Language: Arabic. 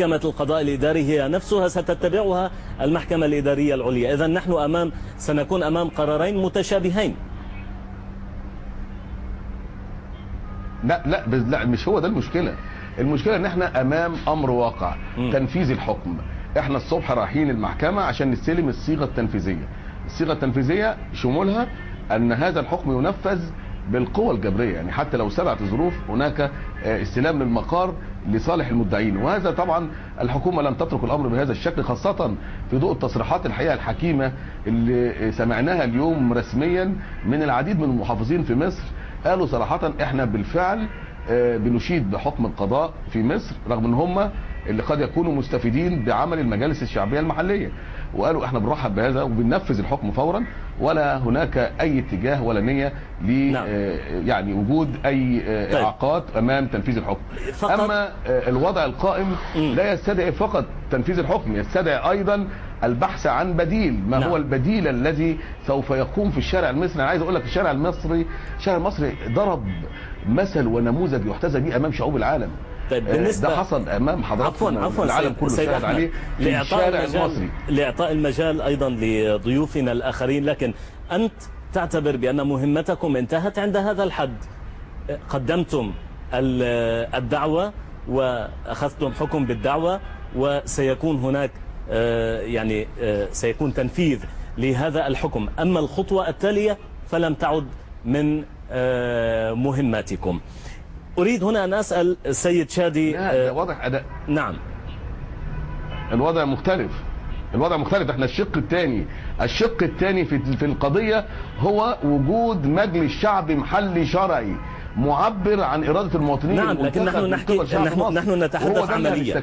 محكمة القضاء الإداري هي نفسها ستتبعها المحكمة الإدارية العليا. إذن نحن سنكون أمام قرارين متشابهين. لا مش هو ده المشكلة. المشكلة ان احنا امام امر واقع تنفيذ الحكم. احنا الصبح رايحين المحكمة عشان نستلم الصيغة التنفيذية. الصيغة التنفيذية شمولها ان هذا الحكم ينفذ بالقوى الجبرية، يعني حتى لو سبقت الظروف هناك استلام للمقار لصالح المدعين. وهذا طبعا الحكومة لم تترك الامر بهذا الشكل، خاصة في ضوء التصريحات الحقيقة الحكيمة اللي سمعناها اليوم رسميا من العديد من المحافظين في مصر. قالوا صراحة احنا بالفعل بنشيد بحكم القضاء في مصر، رغم ان هم اللي قد يكونوا مستفيدين بعمل المجالس الشعبية المحلية، وقالوا احنا بنرحب بهذا وبننفذ الحكم فورا، ولا هناك اي اتجاه ولا نية ل يعني وجود اي اعاقات امام تنفيذ الحكم. اما الوضع القائم لا يستدعي فقط تنفيذ الحكم، يستدعي ايضا البحث عن بديل. ما هو البديل الذي سوف يقوم في الشارع المصري؟ انا عايز اقول لك الشارع المصري ضرب مثل ونموذج يحتذى به امام شعوب العالم. طيب بالنسبة ده حصل امام حضراتكم، عفوا العالم كله شاهد عليه في الشارع المصري. لاعطاء المجال ايضا لضيوفنا الاخرين، لكن انت تعتبر بان مهمتكم انتهت عند هذا الحد؟ قدمتم الدعوة واخذتم حكم بالدعوة، وسيكون هناك يعني سيكون تنفيذ لهذا الحكم. اما الخطوة التالية فلم تعد من مهماتكم. أريد هنا أن أسأل السيد شادي. واضح أداء. نعم، الوضع مختلف. احنا الشق الثاني في القضية هو وجود مجلس شعبي محلي شرعي معبر عن إرادة المواطنين. نعم، لكن نحن نتحدث عمليا.